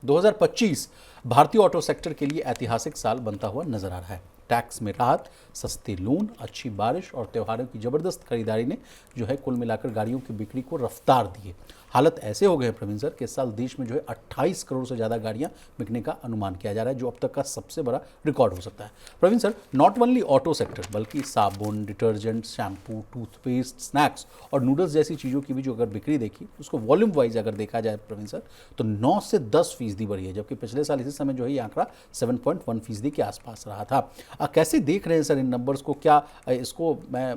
2025 भारतीय auto sector के लिए ऐतिहासिक साल बनता हुआ नजर आ रहा है। टैक्स में राहत, सस्ते लोन, अच्छी बारिश और त्योहारों की जबरदस्त खरीदारी ने जो है कुल मिलाकर गाड़ियों की बिक्री को रफ्तार दी है। हालत ऐसे हो गए हैं प्रवीण सर कि इस साल देश में जो है 28 करोड़ से ज़्यादा गाड़ियां बिकने का अनुमान किया जा रहा है, जो अब तक का सबसे बड़ा रिकॉर्ड हो सकता है। Praveen sir, not only auto sector बल्कि साबुन, डिटर्जेंट, शैम्पू, टूथपेस्ट, स्नैक्स और नूडल्स जैसी चीज़ों की भी जो अगर बिक्री देखी उसको वॉल्यूम वाइज अगर देखा जाए प्रवीण सर, तो 9 से 10% बढ़ी है, जबकि पिछले साल इसी समय जो है ये आंकड़ा 7.1% के आसपास रहा था। कैसे देख रहे हैं सर इन नंबर्स को? क्या इसको मैं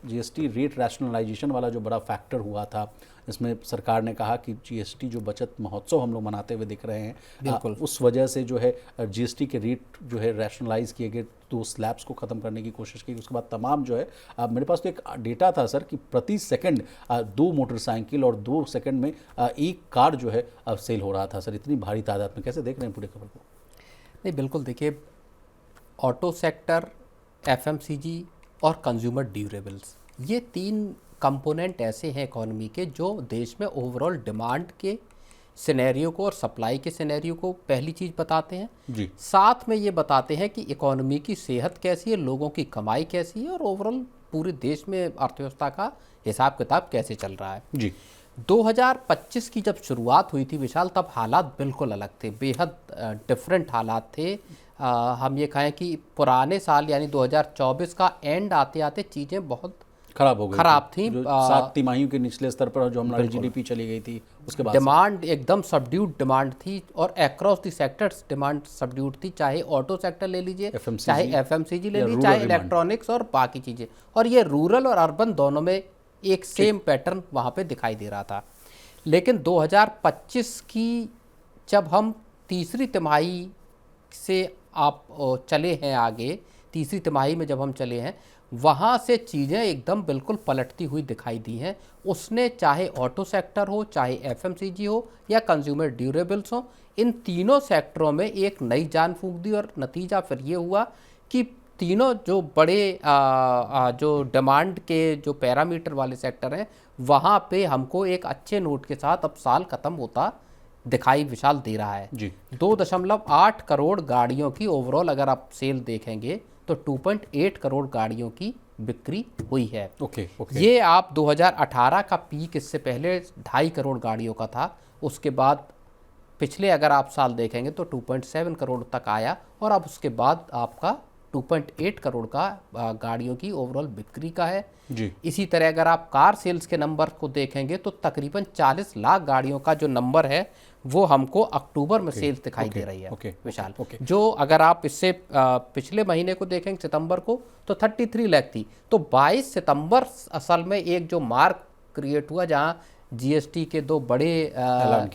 जीएसटी रेट रैशनलाइजेशन वाला जो बड़ा फैक्टर हुआ था, इसमें सरकार ने कहा कि जीएसटी जो बचत महोत्सव हम लोग मनाते हुए दिख रहे हैं, बिल्कुल उस वजह से जो है जीएसटी के रेट जो है रैशनलाइज किए गए, तो स्लैब्स को ख़त्म करने की कोशिश की। उसके बाद तमाम जो है मेरे पास तो एक डेटा था सर कि प्रति सेकंड 2 मोटरसाइकिल और 2 सेकंड में 1 कार जो है सेल हो रहा था सर, इतनी भारी तादाद में। कैसे देख रहे हैं पूरी खबर को? नहीं, बिल्कुल देखिए, ऑटो सेक्टर, एफएमसीजी और कंज्यूमर ड्यूरेबल्स, ये 3 कंपोनेंट ऐसे हैं इकोनॉमी के जो देश में ओवरऑल डिमांड के सिनेरियो को और सप्लाई के सिनेरियो को पहली चीज़ बताते हैं जी। साथ में ये बताते हैं कि इकोनॉमी की सेहत कैसी है, लोगों की कमाई कैसी है और ओवरऑल पूरे देश में अर्थव्यवस्था का हिसाब किताब कैसे चल रहा है जी। 2025 की जब शुरुआत हुई थी विशाल, तब हालात बिल्कुल अलग थे, बेहद डिफरेंट हालात थे। हम ये कहें कि पुराने साल यानी 2024 का एंड आते आते चीज़ें बहुत खराब थी। 7 तिमाहियों के निचले स्तर पर जो हमारी जीडीपी चली गई थी, उसके बाद डिमांड एकदम सबड्यूड डिमांड थी और across the sectors demand subdued थी, चाहे ऑटो सेक्टर ले लीजिए, चाहे एफएमसीजी ले लीजिए, चाहे इलेक्ट्रॉनिक्स और बाकी चीज़ें। और ये रूरल और अर्बन दोनों में एक सेम पैटर्न वहाँ पे दिखाई दे रहा था। लेकिन 2025 की जब हम तीसरी तिमाही से आप चले हैं आगे, तीसरी तिमाही में जब हम चले हैं, वहाँ से चीज़ें एकदम बिल्कुल पलटती हुई दिखाई दी हैं। उसने चाहे ऑटो सेक्टर हो, चाहे एफएमसीजी हो या कंज्यूमर ड्यूरेबल्स हो, इन तीनों सेक्टरों में एक नई जान फूंक दी और नतीजा फिर ये हुआ कि तीनों जो बड़े जो डिमांड के जो पैरामीटर वाले सेक्टर हैं, वहाँ पे हमको एक अच्छे नोट के साथ अब साल ख़त्म होता दिखाई विशाल दे रहा है जी। 2.8 करोड़ गाड़ियों की ओवरऑल अगर आप सेल देखेंगे तो 2.8 करोड़ गाड़ियों की बिक्री हुई है। ओके। ये आप 2018 का पीक, इससे पहले 2.5 करोड़ गाड़ियों का था, उसके बाद पिछले अगर आप साल देखेंगे तो 2.7 करोड़ तक आया और अब उसके बाद आपका 2.8 करोड़ का गाड़ियों की ओवरऑल बिक्री का है जी। इसी तरह अगर आप कार सेल्स के नंबर को देखेंगे तो तकरीबन 40 लाख गाड़ियों का जो नंबर है वो हमको अक्टूबर में सेल्स दिखाई दे रही है विशाल। जो अगर आप इससे पिछले महीने को देखेंगे सितंबर को तो 33 लाख थी। तो 22 सितंबर असल में एक जो मार्क क्रिएट हुआ जहां जीएसटी के 2 बड़े ऐलान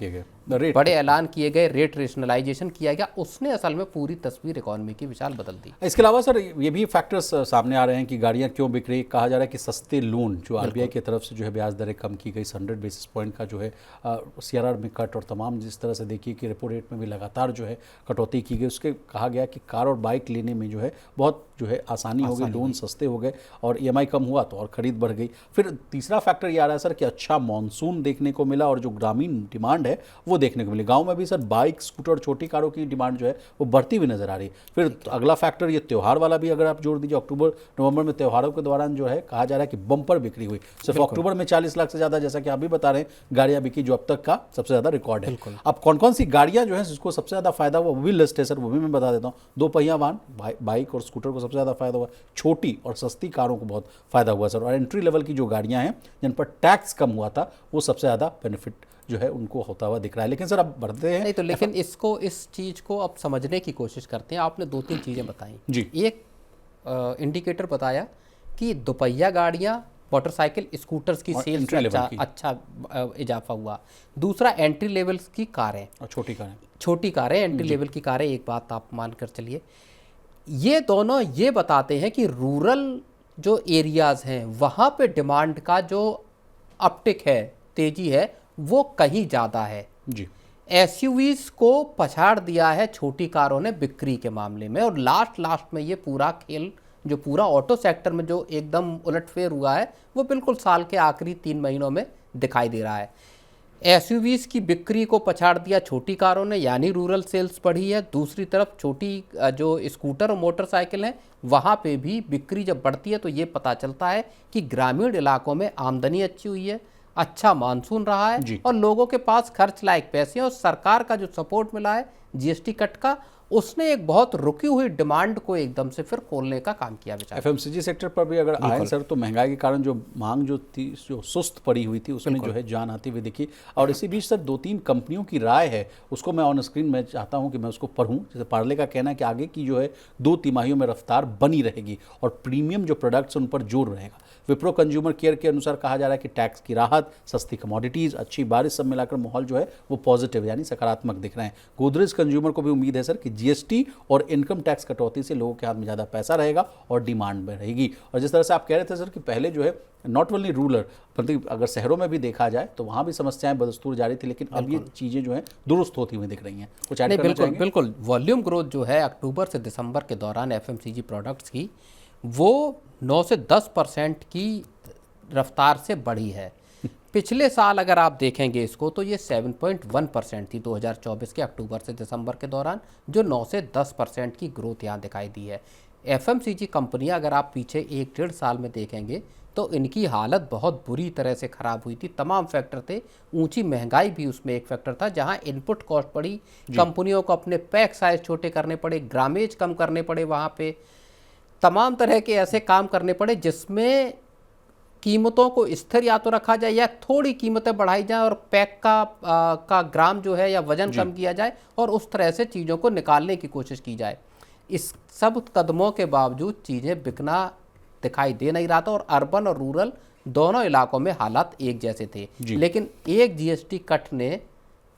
किए गए, रेट रेशनलाइजेशन किया गया, उसने असल में पूरी तस्वीर इकोनॉमी की विशाल बदल दी। इसके अलावा सर ये भी फैक्टर्स सामने आ रहे हैं कि गाड़ियां क्यों बिक रही। कहा जा रहा है कि सस्ते लोन जो आरबीआई की तरफ से जो है ब्याज दरें कम की गई, 100 बेसिस पॉइंट का जो है सीआरआर में कट और तमाम जिस तरह से देखिए कि रेपो रेट में भी लगातार जो है कटौती की गई, उसके कहा गया कि कार और बाइक लेने में जो है बहुत जो है आसानी हो गई, लोन सस्ते हो गए और ईएमआई कम हुआ तो और खरीद बढ़ गई। फिर तीसरा फैक्टर ये आ रहा है सर कि अच्छा मानसून देखने को मिला और जो ग्रामीण डिमांड है वो देखने को मिली। गांव में भी सर बाइक, स्कूटर और छोटी कारों की डिमांड जो है वो बढ़ती हुई नजर आ रही है। फिर अगला फैक्टर ये त्यौहार वाला भी अगर आप जोड़ दीजिए, अक्टूबर नवंबर में त्योहारों के दौरान जो है कहा जा रहा है कि बम्पर बिक्री हुई। सिर्फ अक्टूबर में 40 लाख से ज्यादा, जैसा कि आप भी बता रहे हैं, गाड़ियां बिकी, जो अब तक का सबसे ज्यादा रिकॉर्ड है। अब कौन कौन सी गाड़ियां जो है जिसको सबसे ज्यादा फायदा हुआ वो भी लिस्ट है सर, वो भी मैं बता देता हूँ। 2 पहिया वाहन, बाइक और स्कूटर को सबसे ज्यादा फायदा हुआ, छोटी और सस्ती कारों को बहुत फायदा हुआ सर, और एंट्री लेवल की जो गाड़ियां हैं जिन पर टैक्स कम हुआ था वो सबसे ज्यादा बेनिफिट जो है उनको होता हुआ दिख रहा है। लेकिन सर अब बढ़ते हैं नहीं तो, लेकिन इसको, इस चीज़ को अब समझने की कोशिश करते हैं। आपने 2-3 चीज़ें बताई जी। एक इंडिकेटर बताया कि दोपहिया गाड़ियाँ, मोटरसाइकिल, स्कूटर्स की सेल्स में अच्छा इजाफा हुआ। दूसरा एंट्री लेवल की कारें और छोटी कारें एंट्री लेवल की कारें, एक बात आप मानकर चलिए, ये दोनों ये बताते हैं कि रूरल जो एरियाज़ हैं वहाँ पे डिमांड का जो अपटिक है, तेज़ी है, वो कहीं ज़्यादा है जी। एसयूवीज को पछाड़ दिया है छोटी कारों ने बिक्री के मामले में, और लास्ट में ये पूरा खेल जो पूरा ऑटो सेक्टर में जो एकदम उलटफेर हुआ है वो बिल्कुल साल के आखिरी 3 महीनों में दिखाई दे रहा है। एसयूवीज की बिक्री को पछाड़ दिया छोटी कारों ने, यानी रूरल सेल्स बढ़ी है। दूसरी तरफ छोटी जो स्कूटर और मोटरसाइकिल हैं वहाँ पे भी बिक्री जब बढ़ती है तो ये पता चलता है कि ग्रामीण इलाकों में आमदनी अच्छी हुई है, अच्छा मानसून रहा है और लोगों के पास खर्च लायक पैसे हैं, और सरकार का जो सपोर्ट मिला है जीएसटी कट का, उसने एक बहुत रुकी हुई डिमांड को एकदम से फिर खोलने का काम किया। एफएमसीजी सेक्टर पर भी अगर आए सर तो महंगाई के कारण जो मांग जो थी, जो सुस्त पड़ी हुई थी, उसमें जो है जान आती हुई दिखी। और इसी बीच सर 2-3 कंपनियों की राय है, उसको मैं ऑन स्क्रीन में चाहता हूं कि मैं उसको पढूं। जैसे पार्ले का कहना है कि आगे की जो है 2 तिमाहियों में रफ्तार बनी रहेगी और प्रीमियम जो प्रोडक्ट्स उन पर जोर रहेगा। विप्रो कंज्यूमर केयर के अनुसार कहा जा रहा है कि टैक्स की राहत, सस्ती कमोडिटीज, अच्छी बारिश, सब मिलाकर माहौल जो है वो पॉजिटिव यानी सकारात्मक दिख रहे हैं। गोदरेज कंज्यूमर को भी उम्मीद है सर कि जीएसटी और इनकम टैक्स कटौती से लोगों के हाथ में ज़्यादा पैसा रहेगा और डिमांड में रहेगी। और जिस तरह से आप कह रहे थे सर कि पहले जो है नॉट ओनली रूरल मतलब अगर शहरों में भी देखा जाए तो वहाँ भी समस्याएं बदस्तूर जारी थी, लेकिन अब ये चीज़ें जो हैं दुरुस्त होती हुई दिख रही हैं। कुछ ऐड करना चाहेंगे? बिल्कुल। वॉल्यूम ग्रोथ जो है अक्टूबर से दिसंबर के दौरान एफएमसीजी प्रोडक्ट्स की वो 9 से 10% की रफ्तार से बढ़ी है। पिछले साल अगर आप देखेंगे इसको तो ये 7.1% थी 2024 के अक्टूबर से दिसंबर के दौरान, जो 9 से 10% की ग्रोथ यहाँ दिखाई दी है। एफएमसीजी कंपनियां अगर आप पीछे 1-1.5 साल में देखेंगे तो इनकी हालत बहुत बुरी तरह से ख़राब हुई थी। तमाम फैक्टर थे, ऊंची महंगाई भी उसमें एक फैक्टर था, जहां इनपुट कॉस्ट बढ़ी, कंपनियों को अपने पैक साइज छोटे करने पड़े, ग्रामेज कम करने पड़े, वहाँ पे तमाम तरह के ऐसे काम करने पड़े जिसमें कीमतों को स्थिर या तो रखा जाए या थोड़ी कीमतें बढ़ाई जाए और पैक का ग्राम जो है या वजन कम किया जाए और उस तरह से चीज़ों को निकालने की कोशिश की जाए। इस सब कदमों के बावजूद चीज़ें बिकना दिखाई दे नहीं रहा था और अर्बन और रूरल दोनों इलाकों में हालात एक जैसे थे। लेकिन एक जीएसटी कट ने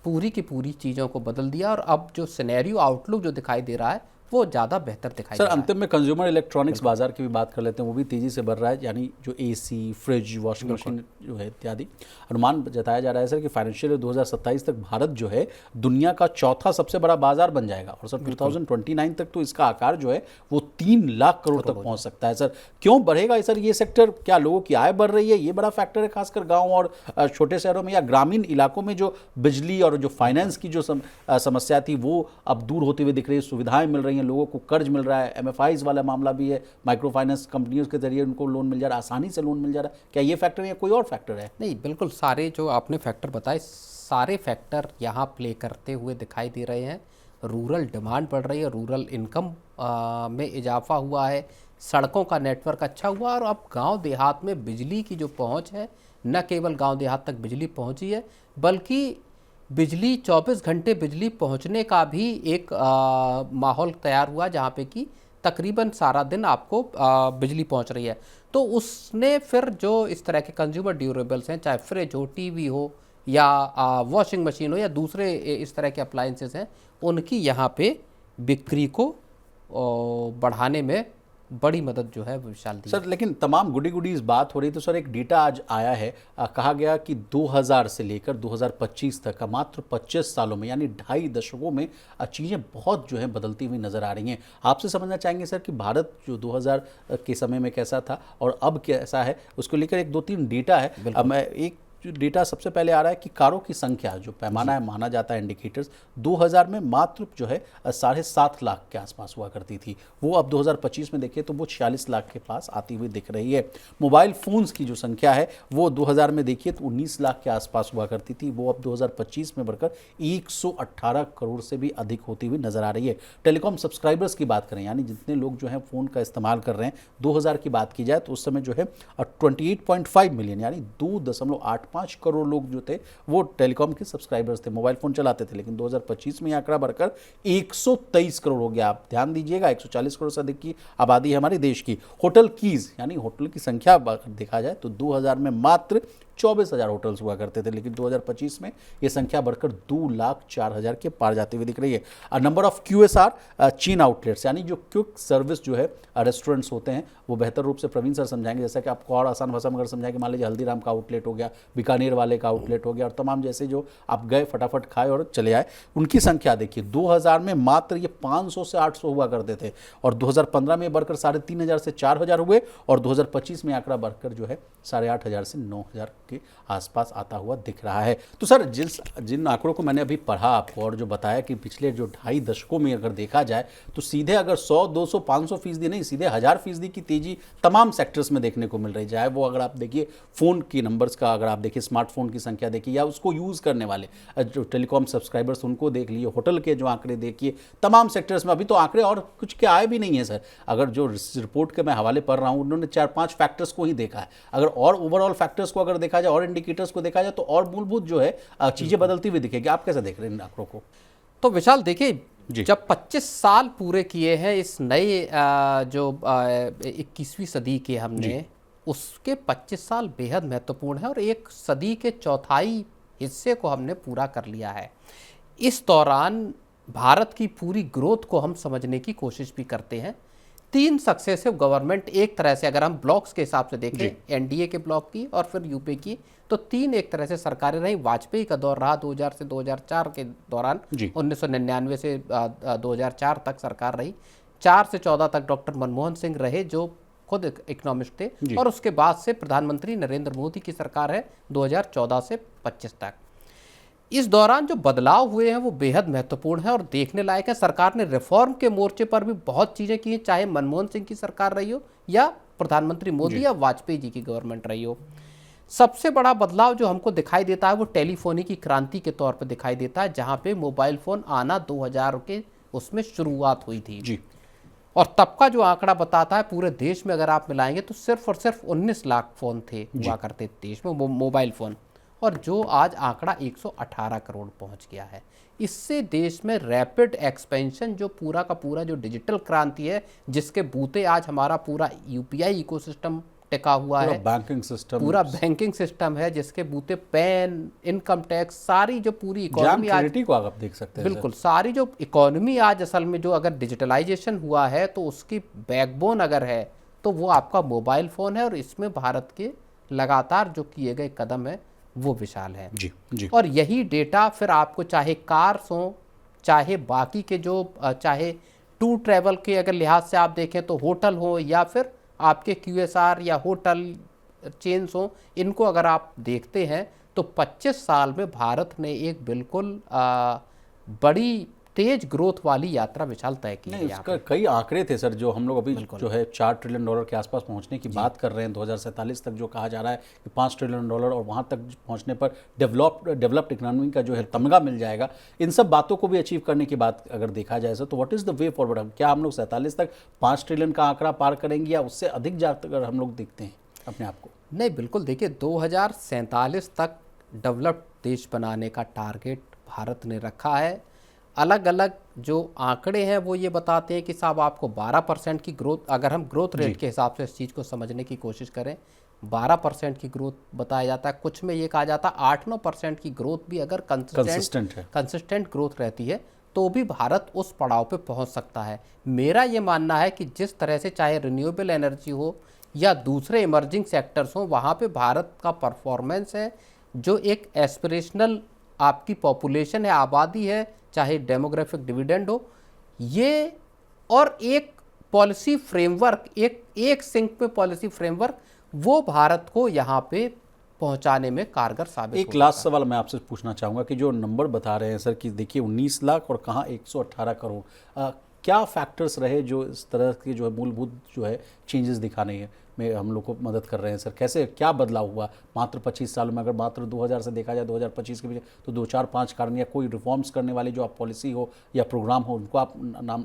पूरी की पूरी चीज़ों को बदल दिया और अब जो सिनेरियो आउटलुक जो दिखाई दे रहा है वो ज़्यादा बेहतर दिखाई दे रहा है। सर अंतिम में कंज्यूमर इलेक्ट्रॉनिक्स बाजार की भी बात कर लेते हैं, वो भी तेज़ी से बढ़ रहा है, यानी जो एसी, फ्रिज, वॉशिंग मशीन जो है इत्यादि। अनुमान जताया जा रहा है सर कि फाइनेंशियल ईयर 2027 तक भारत जो है दुनिया का चौथा सबसे बड़ा बाजार बन जाएगा और सर 2029 तक तो इसका आकार जो है वो 3 लाख करोड़ तक पहुँच सकता है। सर क्यों बढ़ेगा सर ये सेक्टर? क्या लोगों की आय बढ़ रही है, ये बड़ा फैक्टर है खासकर गाँव और छोटे शहरों में, या ग्रामीण इलाकों में जो बिजली और जो फाइनेंस की जो समस्या थी वो अब दूर होती हुई दिख रही है, सुविधाएं मिल रही हैं, लोगों को कर्ज मिल रहा है, एमएफआईज वाला मामला भी है, माइक्रो फाइनेंस कंपनियों के जरिए उनको लोन मिल जा रहा है, आसानी से लोन मिल जा रहा है। क्या ये फैक्टर है या कोई और फैक्टर है? नहीं, बिल्कुल सारे जो आपने फैक्टर बताए सारे फैक्टर यहाँ प्ले करते हुए दिखाई दे रहे हैं। रूरल डिमांड बढ़ रही है, रूरल इनकम में इजाफा हुआ है, सड़कों का नेटवर्क अच्छा हुआ और अब गांव देहात में बिजली की जो पहुंच है, न केवल गांव देहात तक बिजली पहुंची है बल्कि बिजली 24 घंटे बिजली पहुंचने का भी एक माहौल तैयार हुआ जहाँ पे कि तकरीबन सारा दिन आपको बिजली पहुंच रही है। तो उसने फिर जो इस तरह के कंज्यूमर ड्यूरेबल्स हैं, चाहे फ्रिज हो, टीवी हो या वॉशिंग मशीन हो या दूसरे इस तरह के अप्लाइंसेस हैं, उनकी यहाँ पे बिक्री को बढ़ाने में बड़ी मदद जो है विशाल दी। सर लेकिन तमाम गुडीज बात हो रही तो सर एक डेटा आज आया है, कहा गया कि 2000 से लेकर 2025 तक का मात्र 25 सालों में यानी 2.5 दशकों में चीज़ें बहुत जो है बदलती हुई नज़र आ रही हैं। आपसे समझना चाहेंगे सर कि भारत जो 2000 के समय में कैसा था और अब कैसा है, उसको लेकर एक 2-3 डेटा है। मैं एक जो डेटा सबसे पहले आ रहा है कि कारों की संख्या जो पैमाना है माना जाता है इंडिकेटर्स, 2000 में मात्र जो है 7.5 लाख के आसपास हुआ करती थी, वो अब 2025 में देखिए तो वो 46 लाख के पास आती हुई दिख रही है। मोबाइल फ़ोन्स की जो संख्या है वो 2000 में देखिए तो 19 लाख के आसपास हुआ करती थी, वो अब 2025 में बढ़कर 118 करोड़ से भी अधिक होती हुई नजर आ रही है। टेलीकॉम सब्सक्राइबर्स की बात करें यानी जितने लोग जो है फ़ोन का इस्तेमाल कर रहे हैं, 2000 की बात की जाए तो उस समय जो है 28.5 मिलियन यानी 2.85 करोड़ लोग जो थे वो टेलीकॉम के सब्सक्राइबर्स थे, मोबाइल फोन चलाते थे। लेकिन 2025 में यह आंकड़ा बढ़कर 123 करोड़ हो गया। आप ध्यान दीजिएगा 140 करोड़ से अधिक की आबादी है हमारे देश की। होटल कीज यानी होटल की संख्या देखा जाए तो 2000 में मात्र 24,000 होटल्स हुआ करते थे, लेकिन 2025 में ये संख्या बढ़कर 2,04,000 के पार जाती हुई दिख रही है। नंबर ऑफ QSR चीन आउटलेट्स यानी जो क्विक सर्विस जो है रेस्टोरेंट्स होते हैं वो बेहतर रूप से प्रवीण सर समझाएंगे, जैसा कि आपको और आसान भाषा में अगर समझाएंगे, मान लीजिए हल्दीराम का आउटलेट हो गया, बीकानेर वाले का आउटलेट हो गया और तमाम जैसे जो आप गए फटाफट खाए और चले आए, उनकी संख्या देखिए 2000 में मात्र ये 500 से 800 हुआ करते थे और 2015 में बढ़कर 3,500 से 4,000 हुए और 2025 में आंकड़ा बढ़कर जो है 8,500 से 9,000 के आसपास आता हुआ दिख रहा है। तो सर जिन आंकड़ों को मैंने अभी पढ़ा आपको और जो बताया कि पिछले जो 2.5 दशकों में अगर देखा जाए तो सीधे अगर 100, 200, 500% नहीं, सीधे 1000% की तेजी तमाम सेक्टर्स में देखने को मिल रही। चाहे वो अगर आप देखिए फ़ोन की नंबर्स का, अगर आप देखिए स्मार्टफोन की संख्या देखिए, या उसको यूज़ करने वाले जो टेलीकॉम सब्सक्राइबर्स उनको देख लिए, होटल के जो आंकड़े देखिए, तमाम सेक्टर्स में अभी तो आंकड़े और कुछ के आए भी नहीं है सर। अगर जो रिपोर्ट के मैं हवाले पढ़ रहा हूँ उन्होंने 4-5 फैक्टर्स को ही देखा है। अगर और ओवरऑल फैक्टर्स को अगर देखा जाए और इंडिकेटर्स को देखा जाए तो और मूलभूत जो है चीज़ें बदलती हुई दिखेगी। आप कैसे देख रहे हैं इन आंकड़ों को? तो विशाल देखिए, जब 25 साल पूरे किए हैं इस नए जो 21वीं सदी के हमने, उसके 25 साल बेहद महत्वपूर्ण है और एक सदी के चौथाई हिस्से को हमने पूरा कर लिया है। इस दौरान भारत की पूरी ग्रोथ को हम समझने की कोशिश भी करते हैं। 3 सक्सेसिव गवर्नमेंट, एक तरह से अगर हम ब्लॉक्स के हिसाब से देखें, एनडीए के ब्लॉक की और फिर यूपीए की, तो 3 एक तरह से सरकारें रही। वाजपेयी का दौर रहा 2000 से 2004 के दौरान, 1999 से 2004 तक सरकार रही। 4 से 14 तक डॉक्टर मनमोहन सिंह रहे जो खुद इकोनॉमिस्ट थे, और उसके बाद से प्रधानमंत्री नरेंद्र मोदी की सरकार है 2014 से 25 तक। इस दौरान जो बदलाव हुए हैं वो बेहद महत्वपूर्ण है और देखने लायक है। सरकार ने रिफॉर्म के मोर्चे पर भी बहुत चीज़ें की हैं, चाहे मनमोहन सिंह की सरकार रही हो या प्रधानमंत्री मोदी या वाजपेयी जी की गवर्नमेंट रही हो। सबसे बड़ा बदलाव जो हमको दिखाई देता है वो टेलीफोनी की क्रांति के तौर पर दिखाई देता है, जहाँ पे मोबाइल फ़ोन आना 2000 के उसमें शुरुआत हुई थी जी। और तब का जो आंकड़ा बताता है पूरे देश में अगर आप मिलाएंगे तो सिर्फ और सिर्फ 19 लाख फ़ोन थे हुआ करते देश में मोबाइल फ़ोन, और जो आज आंकड़ा 118 करोड़ पहुंच गया है। इससे देश में रैपिड एक्सपेंशन, जो पूरा का पूरा जो डिजिटल क्रांति है, जिसके बूते आज हमारा पूरा यूपीआई इकोसिस्टम टिका हुआ है, पूरा बैंकिंग सिस्टम है, जिसके बूते पैन, इनकम टैक्स, सारी जो पूरी इकोनॉमी आज को आप देख सकते हैं। बिल्कुल, सारी जो इकोनॉमी आज असल में जो अगर डिजिटलाइजेशन हुआ है तो उसकी बैकबोन अगर है तो वो आपका मोबाइल फ़ोन है, और इसमें भारत के लगातार जो किए गए कदम है वो विशाल है जी। और यही डेटा फिर आपको चाहे कार्स हो, चाहे बाकी के जो चाहे टूर ट्रैवल के अगर लिहाज से आप देखें तो होटल हो, या फिर आपके QSR या होटल चेन्स हो, इनको अगर आप देखते हैं तो 25 साल में भारत ने एक बिल्कुल बड़ी तेज ग्रोथ वाली यात्रा विशाल तय की है। इसका कई आंकड़े थे सर जो हम लोग अभी जो है $4 ट्रिलियन के आसपास पहुंचने की बात कर रहे हैं। 2047 तक जो कहा जा रहा है कि $5 ट्रिलियन, और वहां तक पहुंचने पर डेवलप्ड इकोनॉमी का जो है तमगा मिल जाएगा। इन सब बातों को भी अचीव करने की बात अगर देखा जाए तो what is the way forward? क्या हम लोग 47 तक 5 ट्रिलियन का आंकड़ा पार करेंगे या उससे अधिक जाकर हम लोग देखते हैं अपने आप को? नहीं, बिल्कुल देखिए, 2047 तक डेवलप्ड देश बनाने का टारगेट भारत ने रखा है। अलग अलग जो आंकड़े हैं वो ये बताते हैं कि साहब आपको 12% की ग्रोथ, अगर हम ग्रोथ रेट के हिसाब से इस चीज़ को समझने की कोशिश करें, 12% की ग्रोथ बताया जाता है। कुछ में ये कहा जाता है 8-9% की ग्रोथ भी अगर कंसिस्टेंट ग्रोथ रहती है तो भी भारत उस पड़ाव पे पहुंच सकता है। मेरा ये मानना है कि जिस तरह से चाहे रिन्यूएबल एनर्जी हो या दूसरे इमर्जिंग सेक्टर्स हो, वहाँ पे भारत का परफॉर्मेंस है, जो एक एस्पिरेशनल आपकी पॉपुलेशन है, आबादी है, चाहे डेमोग्राफिक डिविडेंड हो, ये और एक पॉलिसी फ्रेमवर्क, एक सिंक पे पॉलिसी फ्रेमवर्क, वो भारत को यहाँ पे पहुंचाने में कारगर साबित। एक लास्ट सवाल मैं आपसे पूछना चाहूँगा कि जो नंबर बता रहे हैं सर कि देखिए 19 लाख और कहाँ 118 करोड़, क्या फैक्टर्स रहे जो इस तरह के जो है मूलभूत जो है चेंजेस दिखाने में हम लोग को मदद कर रहे हैं सर? कैसे क्या बदलाव हुआ मात्र 25 साल में? अगर मात्र 2000 से देखा जाए 2025 के बीच तो 2-4-5 कारण या कोई रिफॉर्म्स करने वाली जो आप पॉलिसी हो या प्रोग्राम हो उनको आप नाम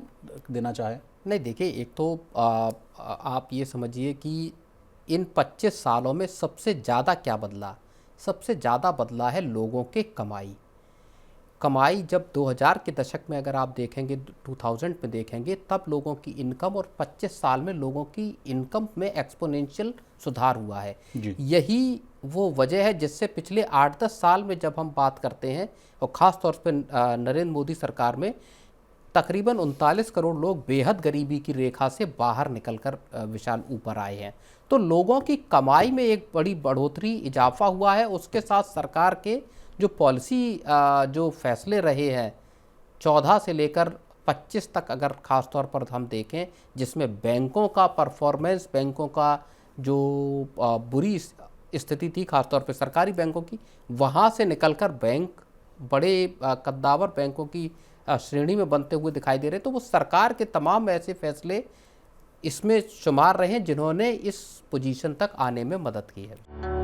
देना चाहें? नहीं, देखिए, एक तो आप ये समझिए कि इन 25 सालों में सबसे ज़्यादा क्या बदला? सबसे ज़्यादा बदला है लोगों के कमाई। जब 2000 के दशक में अगर आप देखेंगे, 2000 में देखेंगे, तब लोगों की इनकम, और 25 साल में लोगों की इनकम में एक्सपोनेंशियल सुधार हुआ है। यही वो वजह है जिससे पिछले 8-10 साल में जब हम बात करते हैं, और ख़ास तौर पे नरेंद्र मोदी सरकार में तकरीबन 39 करोड़ लोग बेहद गरीबी की रेखा से बाहर निकलकर विशाल ऊपर आए हैं। तो लोगों की कमाई में एक बड़ी बढ़ोतरी, इजाफा हुआ है। उसके साथ सरकार के जो पॉलिसी जो फैसले रहे हैं 14 से लेकर 25 तक अगर ख़ास तौर पर हम देखें, जिसमें बैंकों का परफॉर्मेंस, बैंकों का जो बुरी स्थिति थी खासतौर पे सरकारी बैंकों की, वहाँ से निकलकर बैंक बड़े कद्दावर बैंकों की श्रेणी में बनते हुए दिखाई दे रहे। तो वो सरकार के तमाम ऐसे फैसले इसमें शुमार रहे हैं जिन्होंने इस पोजीशन तक आने में मदद की है।